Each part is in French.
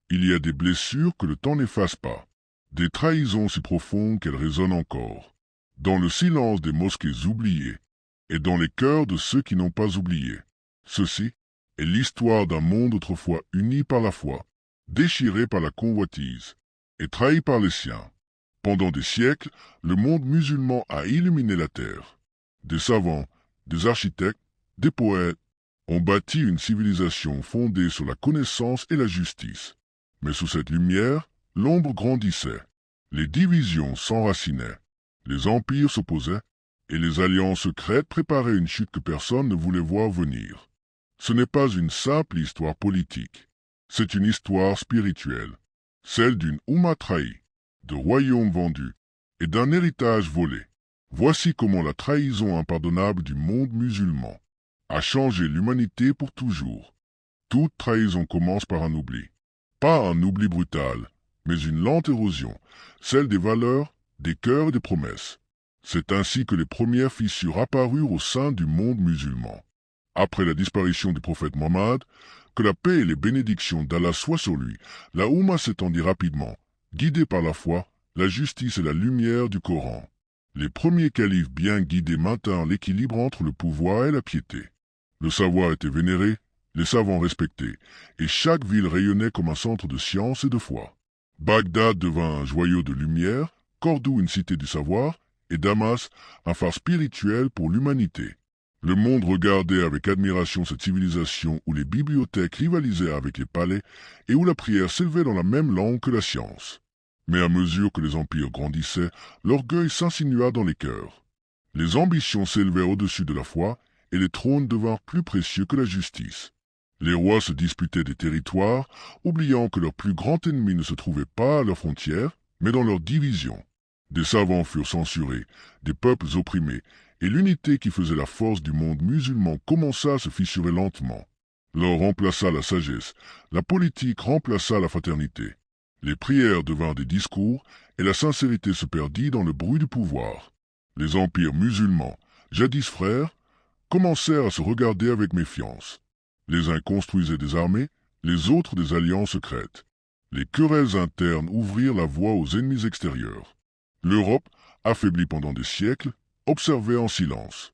Il y a des blessures que le temps n'efface pas, des trahisons si profondes qu'elles résonnent encore, dans le silence des mosquées oubliées et dans les cœurs de ceux qui n'ont pas oublié. Ceci est l'histoire d'un monde autrefois uni par la foi, déchiré par la convoitise et trahi par les siens. Pendant des siècles, le monde musulman a illuminé la terre. Des savants, des architectes, des poètes ont bâti une civilisation fondée sur la connaissance et la justice. Mais sous cette lumière, l'ombre grandissait. Les divisions s'enracinaient, les empires s'opposaient, et les alliances secrètes préparaient une chute que personne ne voulait voir venir. Ce n'est pas une simple histoire politique, c'est une histoire spirituelle, celle d'une Oumma trahie, de royaumes vendus et d'un héritage volé. Voici comment la trahison impardonnable du monde musulman a changé l'humanité pour toujours. Toute trahison commence par un oubli. Pas un oubli brutal, mais une lente érosion, celle des valeurs, des cœurs et des promesses. C'est ainsi que les premières fissures apparurent au sein du monde musulman. Après la disparition du prophète Mohammed, que la paix et les bénédictions d'Allah soient sur lui, la Oumma s'étendit rapidement, guidée par la foi, la justice et la lumière du Coran. Les premiers califes bien guidés maintinrent l'équilibre entre le pouvoir et la piété. Le savoir était vénéré, les savants respectés, et chaque ville rayonnait comme un centre de science et de foi. Bagdad devint un joyau de lumière, Cordoue une cité du savoir, et Damas un phare spirituel pour l'humanité. Le monde regardait avec admiration cette civilisation où les bibliothèques rivalisaient avec les palais et où la prière s'élevait dans la même langue que la science. Mais à mesure que les empires grandissaient, l'orgueil s'insinua dans les cœurs. Les ambitions s'élevèrent au-dessus de la foi et les trônes devinrent plus précieux que la justice. Les rois se disputaient des territoires, oubliant que leur plus grand ennemi ne se trouvait pas à leurs frontières, mais dans leurs divisions. Des savants furent censurés, des peuples opprimés, et l'unité qui faisait la force du monde musulman commença à se fissurer lentement. L'or remplaça la sagesse, la politique remplaça la fraternité. Les prières devinrent des discours, et la sincérité se perdit dans le bruit du pouvoir. Les empires musulmans, jadis frères, commencèrent à se regarder avec méfiance. Les uns construisaient des armées, les autres des alliances secrètes. Les querelles internes ouvrirent la voie aux ennemis extérieurs. L'Europe, affaiblie pendant des siècles, observait en silence.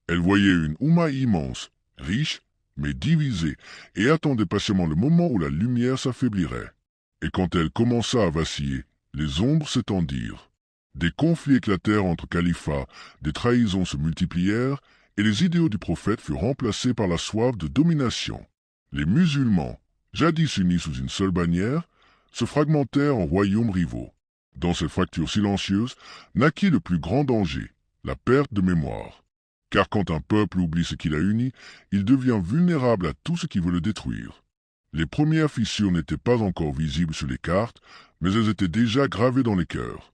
Elle voyait une Oumma immense, riche, mais divisée, et attendait patiemment le moment où la lumière s'affaiblirait. Et quand elle commença à vaciller, les ombres s'étendirent. Des conflits éclatèrent entre califats, des trahisons se multiplièrent, et les idéaux du prophète furent remplacés par la soif de domination. Les musulmans, jadis unis sous une seule bannière, se fragmentèrent en royaumes rivaux. Dans cette fracture silencieuse naquit le plus grand danger, la perte de mémoire. Car quand un peuple oublie ce qu'il a uni, il devient vulnérable à tout ce qui veut le détruire. Les premières fissures n'étaient pas encore visibles sur les cartes, mais elles étaient déjà gravées dans les cœurs.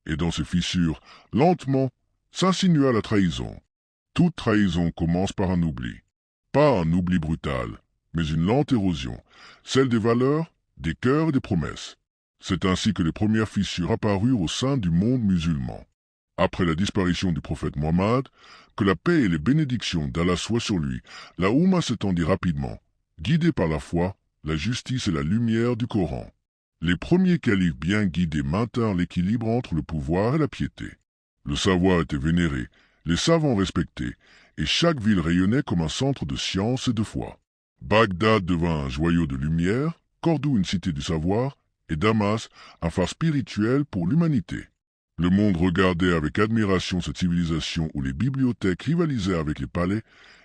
Et dans ces fissures, lentement, s'insinua la trahison. Toute trahison commence par un oubli. Pas un oubli brutal, mais une lente érosion, celle des valeurs, des cœurs et des promesses. C'est ainsi que les premières fissures apparurent au sein du monde musulman. Après la disparition du prophète Mohammed, que la paix et les bénédictions d'Allah soient sur lui, la Oumma s'étendit rapidement, guidée par la foi, la justice et la lumière du Coran. Les premiers califes bien guidés maintinrent l'équilibre entre le pouvoir et la piété. Le savoir était vénéré, les savants respectés, et chaque ville rayonnait comme un centre de science et de foi. Bagdad devint un joyau de lumière, Cordoue une cité du savoir, et Damas un phare spirituel pour l'humanité. Le monde regardait avec admiration cette civilisation où les bibliothèques rivalisaient avec les palais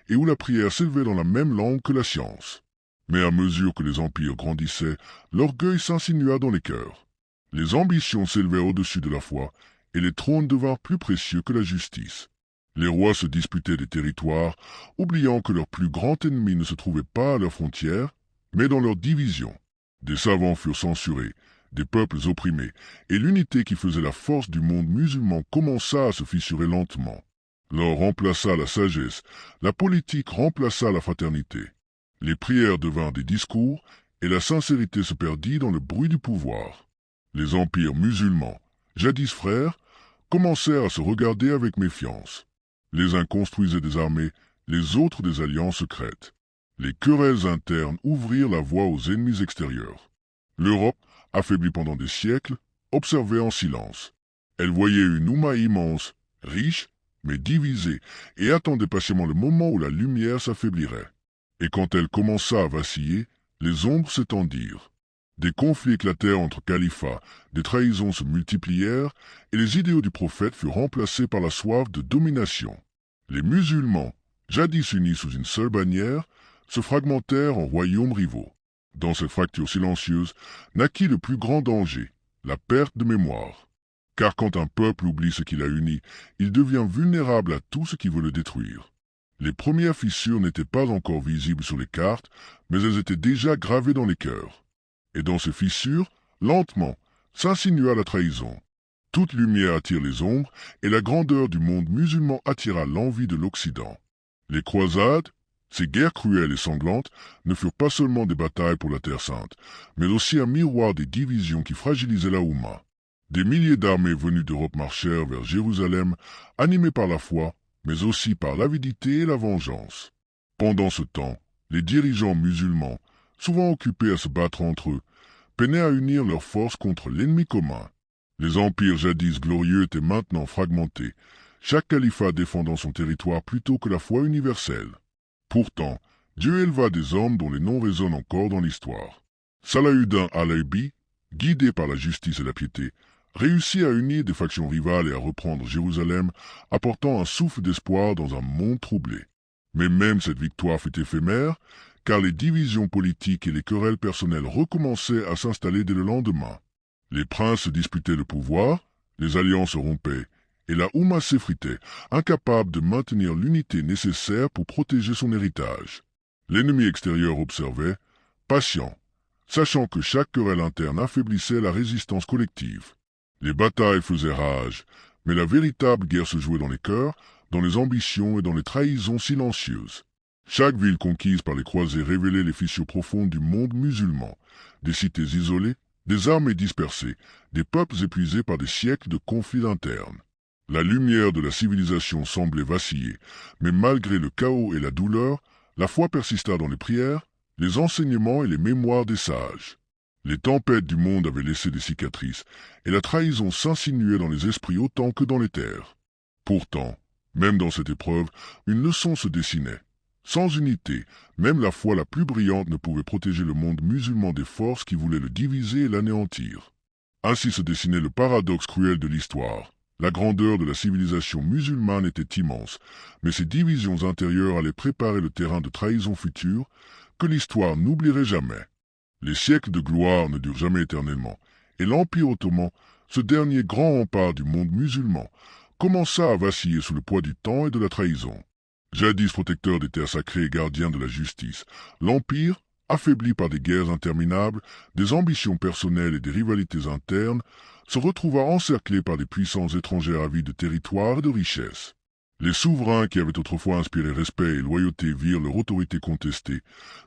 et où la prière s'élevait dans la même langue que la science. Mais à mesure que les empires grandissaient, l'orgueil s'insinua dans les cœurs. Les ambitions s'élevèrent au-dessus de la foi, et les trônes devinrent plus précieux que la justice. Les rois se disputaient des territoires, oubliant que leur plus grand ennemi ne se trouvait pas à leurs frontières, mais dans leurs divisions. Des savants furent censurés, des peuples opprimés, et l'unité qui faisait la force du monde musulman commença à se fissurer lentement. L'or remplaça la sagesse, la politique remplaça la fraternité. Les prières devinrent des discours, et la sincérité se perdit dans le bruit du pouvoir. Les empires musulmans, jadis frères, commencèrent à se regarder avec méfiance. Les uns construisaient des armées, les autres des alliances secrètes. Les querelles internes ouvrirent la voie aux ennemis extérieurs. L'Europe, affaiblie pendant des siècles, observait en silence. Elle voyait une Oumma immense, riche, mais divisée, et attendait patiemment le moment où la lumière s'affaiblirait. Et quand elle commença à vaciller, les ombres s'étendirent. Des conflits éclatèrent entre califats, des trahisons se multiplièrent, et les idéaux du prophète furent remplacés par la soif de domination. Les musulmans, jadis unis sous une seule bannière, se fragmentèrent en royaumes rivaux. Dans cette fracture silencieuse naquit le plus grand danger, la perte de mémoire. Car quand un peuple oublie ce qui l'a uni, il devient vulnérable à tout ce qui veut le détruire. Les premières fissures n'étaient pas encore visibles sur les cartes, mais elles étaient déjà gravées dans les cœurs. Et dans ces fissures, lentement, s'insinua la trahison. Toute lumière attire les ombres, et la grandeur du monde musulman attira l'envie de l'Occident. Les croisades, ces guerres cruelles et sanglantes, ne furent pas seulement des batailles pour la Terre Sainte, mais aussi un miroir des divisions qui fragilisaient la Oumma. Des milliers d'armées venues d'Europe marchèrent vers Jérusalem, animées par la foi, mais aussi par l'avidité et la vengeance. Pendant ce temps, les dirigeants musulmans, souvent occupés à se battre entre eux, peinaient à unir leurs forces contre l'ennemi commun. Les empires jadis glorieux étaient maintenant fragmentés, chaque califat défendant son territoire plutôt que la foi universelle. Pourtant, Dieu éleva des hommes dont les noms résonnent encore dans l'histoire. Salahuddin al-Ayyubi, guidé par la justice et la piété, réussit à unir des factions rivales et à reprendre Jérusalem, apportant un souffle d'espoir dans un monde troublé. Mais même cette victoire fut éphémère, car les divisions politiques et les querelles personnelles recommençaient à s'installer dès le lendemain. Les princes se disputaient le pouvoir, les alliances se rompaient, et la Oumma s'effritait, incapable de maintenir l'unité nécessaire pour protéger son héritage. L'ennemi extérieur observait, patient, sachant que chaque querelle interne affaiblissait la résistance collective. Les batailles faisaient rage, mais la véritable guerre se jouait dans les cœurs, dans les ambitions et dans les trahisons silencieuses. Chaque ville conquise par les croisés révélait les fissures profondes du monde musulman, des cités isolées, des armées dispersées, des peuples épuisés par des siècles de conflits internes. La lumière de la civilisation semblait vaciller, mais malgré le chaos et la douleur, la foi persista dans les prières, les enseignements et les mémoires des sages. Les tempêtes du monde avaient laissé des cicatrices, et la trahison s'insinuait dans les esprits autant que dans les terres. Pourtant, même dans cette épreuve, une leçon se dessinait. Sans unité, même la foi la plus brillante ne pouvait protéger le monde musulman des forces qui voulaient le diviser et l'anéantir. Ainsi se dessinait le paradoxe cruel de l'histoire. La grandeur de la civilisation musulmane était immense, mais ces divisions intérieures allaient préparer le terrain de trahison future que l'histoire n'oublierait jamais. Les siècles de gloire ne durent jamais éternellement, et l'Empire ottoman, ce dernier grand rempart du monde musulman, commença à vaciller sous le poids du temps et de la trahison. Jadis protecteur des terres sacrées et gardien de la justice, l'Empire, affaibli par des guerres interminables, des ambitions personnelles et des rivalités internes, se retrouva encerclé par des puissances étrangères avides de territoire et de richesses. Les souverains qui avaient autrefois inspiré respect et loyauté virent leur autorité contestée,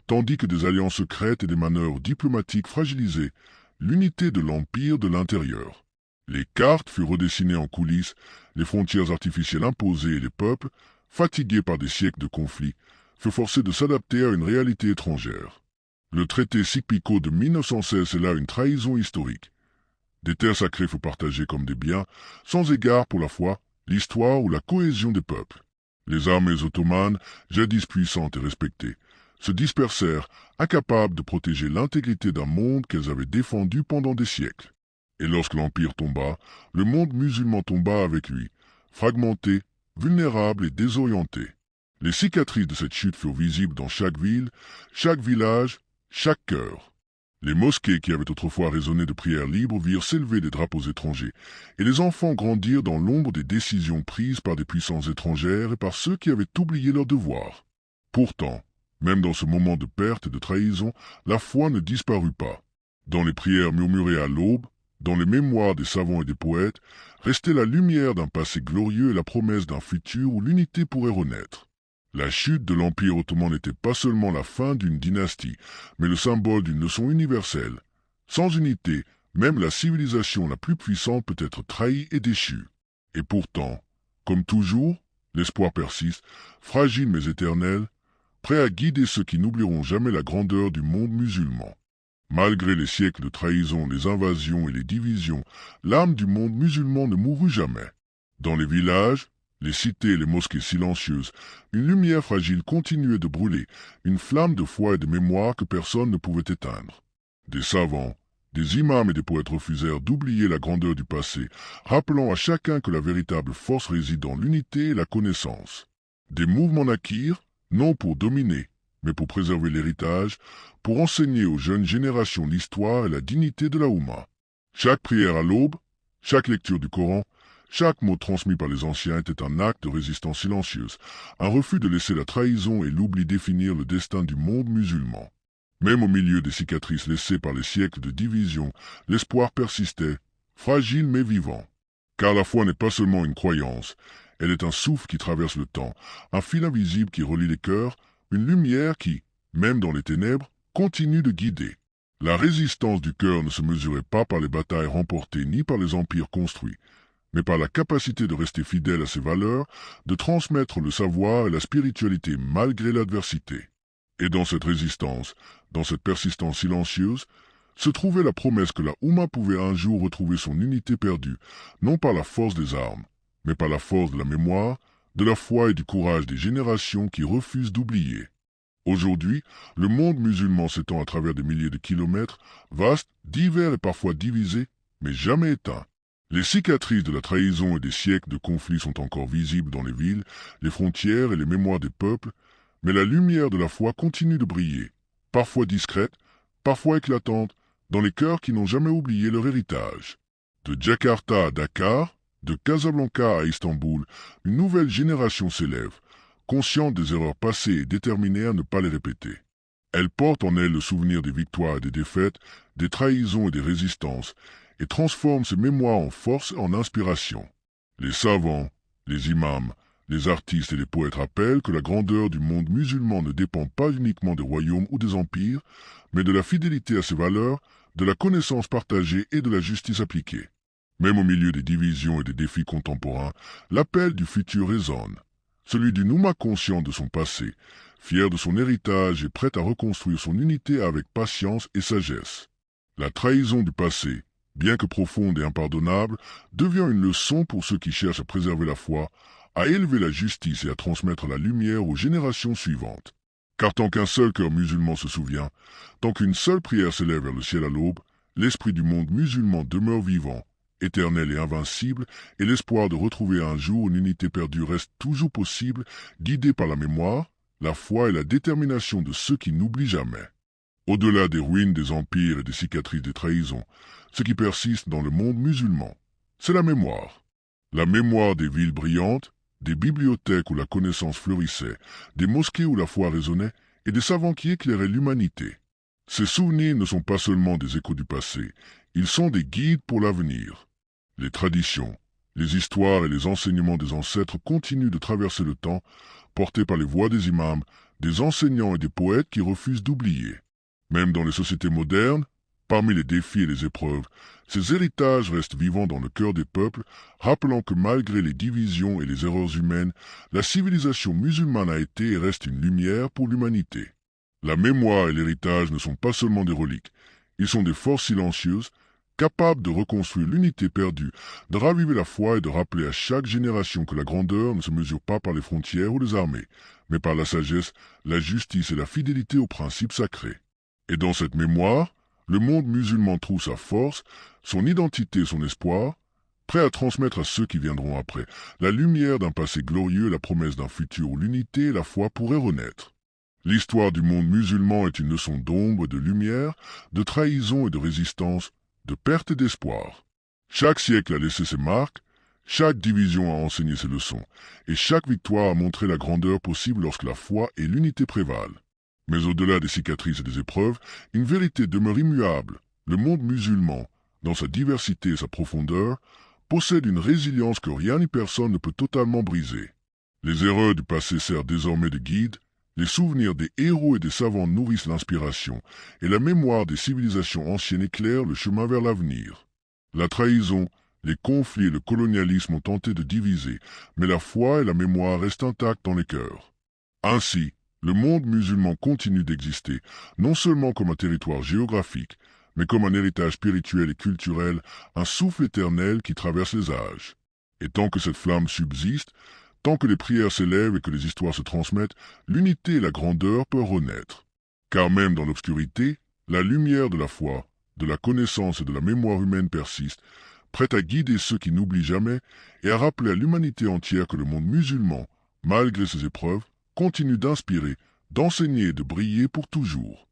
tandis que des alliances secrètes et des manœuvres diplomatiques fragilisaient l'unité de l'Empire de l'intérieur. Les cartes furent redessinées en coulisses, les frontières artificielles imposées et les peuples, fatigués par des siècles de conflits, furent forcés de s'adapter à une réalité étrangère. Le traité Sykes-Picot de 1916 est là une trahison historique. Des terres sacrées furent partagées comme des biens, sans égard pour la foi, l'histoire ou la cohésion des peuples. Les armées ottomanes, jadis puissantes et respectées, se dispersèrent, incapables de protéger l'intégrité d'un monde qu'elles avaient défendu pendant des siècles. Et lorsque l'Empire tomba, le monde musulman tomba avec lui, fragmenté, vulnérable et désorienté. Les cicatrices de cette chute furent visibles dans chaque ville, chaque village, chaque cœur. Les mosquées qui avaient autrefois résonné de prières libres virent s'élever des drapeaux étrangers, et les enfants grandirent dans l'ombre des décisions prises par des puissances étrangères et par ceux qui avaient oublié leurs devoirs. Pourtant, même dans ce moment de perte et de trahison, la foi ne disparut pas. Dans les prières murmurées à l'aube, dans les mémoires des savants et des poètes, restait la lumière d'un passé glorieux et la promesse d'un futur où l'unité pourrait renaître. La chute de l'Empire ottoman n'était pas seulement la fin d'une dynastie, mais le symbole d'une leçon universelle. Sans unité, même la civilisation la plus puissante peut être trahie et déchue. Et pourtant, comme toujours, l'espoir persiste, fragile mais éternel, prêt à guider ceux qui n'oublieront jamais la grandeur du monde musulman. Malgré les siècles de trahison, les invasions et les divisions, l'âme du monde musulman ne mourut jamais. Dans les villages, les cités et les mosquées silencieuses, une lumière fragile continuait de brûler, une flamme de foi et de mémoire que personne ne pouvait éteindre. Des savants, des imams et des poètes refusèrent d'oublier la grandeur du passé, rappelant à chacun que la véritable force réside dans l'unité et la connaissance. Des mouvements naquirent, non pour dominer, mais pour préserver l'héritage, pour enseigner aux jeunes générations l'histoire et la dignité de la Oumma. Chaque prière à l'aube, chaque lecture du Coran, chaque mot transmis par les anciens était un acte de résistance silencieuse, un refus de laisser la trahison et l'oubli définir le destin du monde musulman. Même au milieu des cicatrices laissées par les siècles de division, l'espoir persistait, fragile mais vivant. Car la foi n'est pas seulement une croyance, elle est un souffle qui traverse le temps, un fil invisible qui relie les cœurs, une lumière qui, même dans les ténèbres, continue de guider. La résistance du cœur ne se mesurait pas par les batailles remportées ni par les empires construits, mais par la capacité de rester fidèle à ses valeurs, de transmettre le savoir et la spiritualité malgré l'adversité. Et dans cette résistance, dans cette persistance silencieuse, se trouvait la promesse que la Oumma pouvait un jour retrouver son unité perdue, non par la force des armes, mais par la force de la mémoire, de la foi et du courage des générations qui refusent d'oublier. Aujourd'hui, le monde musulman s'étend à travers des milliers de kilomètres, vaste, divers et parfois divisé, mais jamais éteint. Les cicatrices de la trahison et des siècles de conflits sont encore visibles dans les villes, les frontières et les mémoires des peuples, mais la lumière de la foi continue de briller, parfois discrète, parfois éclatante, dans les cœurs qui n'ont jamais oublié leur héritage. De Jakarta à Dakar, de Casablanca à Istanbul, une nouvelle génération s'élève, consciente des erreurs passées et déterminée à ne pas les répéter. Elle porte en elle le souvenir des victoires et des défaites, des trahisons et des résistances, et transforme ses mémoires en force et en inspiration. Les savants, les imams, les artistes et les poètes rappellent que la grandeur du monde musulman ne dépend pas uniquement des royaumes ou des empires, mais de la fidélité à ses valeurs, de la connaissance partagée et de la justice appliquée. Même au milieu des divisions et des défis contemporains, l'appel du futur résonne. Celui d'une Oumma consciente de son passé, fière de son héritage et prête à reconstruire son unité avec patience et sagesse. La trahison du passé, bien que profonde et impardonnable, devient une leçon pour ceux qui cherchent à préserver la foi, à élever la justice et à transmettre la lumière aux générations suivantes. Car tant qu'un seul cœur musulman se souvient, tant qu'une seule prière s'élève vers le ciel à l'aube, l'esprit du monde musulman demeure vivant, éternel et invincible, et l'espoir de retrouver un jour une unité perdue reste toujours possible, guidé par la mémoire, la foi et la détermination de ceux qui n'oublient jamais. Au-delà des ruines des empires et des cicatrices des trahisons, ce qui persiste dans le monde musulman, c'est la mémoire. La mémoire des villes brillantes, des bibliothèques où la connaissance fleurissait, des mosquées où la foi résonnait, et des savants qui éclairaient l'humanité. Ces souvenirs ne sont pas seulement des échos du passé, ils sont des guides pour l'avenir. Les traditions, les histoires et les enseignements des ancêtres continuent de traverser le temps, portés par les voix des imams, des enseignants et des poètes qui refusent d'oublier. Même dans les sociétés modernes, parmi les défis et les épreuves, ces héritages restent vivants dans le cœur des peuples, rappelant que malgré les divisions et les erreurs humaines, la civilisation musulmane a été et reste une lumière pour l'humanité. La mémoire et l'héritage ne sont pas seulement des reliques, ils sont des forces silencieuses, capables de reconstruire l'unité perdue, de raviver la foi et de rappeler à chaque génération que la grandeur ne se mesure pas par les frontières ou les armées, mais par la sagesse, la justice et la fidélité aux principes sacrés. Et dans cette mémoire, le monde musulman trouve sa force, son identité et son espoir, prêt à transmettre à ceux qui viendront après la lumière d'un passé glorieux et la promesse d'un futur où l'unité et la foi pourraient renaître. L'histoire du monde musulman est une leçon d'ombre et de lumière, de trahison et de résistance, de perte et d'espoir. Chaque siècle a laissé ses marques, chaque division a enseigné ses leçons, et chaque victoire a montré la grandeur possible lorsque la foi et l'unité prévalent. Mais au-delà des cicatrices et des épreuves, une vérité demeure immuable. Le monde musulman, dans sa diversité et sa profondeur, possède une résilience que rien ni personne ne peut totalement briser. Les erreurs du passé servent désormais de guide, les souvenirs des héros et des savants nourrissent l'inspiration, et la mémoire des civilisations anciennes éclaire le chemin vers l'avenir. La trahison, les conflits et le colonialisme ont tenté de diviser, mais la foi et la mémoire restent intactes dans les cœurs. Ainsi, le monde musulman continue d'exister, non seulement comme un territoire géographique, mais comme un héritage spirituel et culturel, un souffle éternel qui traverse les âges. Et tant que cette flamme subsiste, tant que les prières s'élèvent et que les histoires se transmettent, l'unité et la grandeur peuvent renaître. Car même dans l'obscurité, la lumière de la foi, de la connaissance et de la mémoire humaine persiste, prête à guider ceux qui n'oublient jamais et à rappeler à l'humanité entière que le monde musulman, malgré ses épreuves, continue d'inspirer, d'enseigner et de briller pour toujours.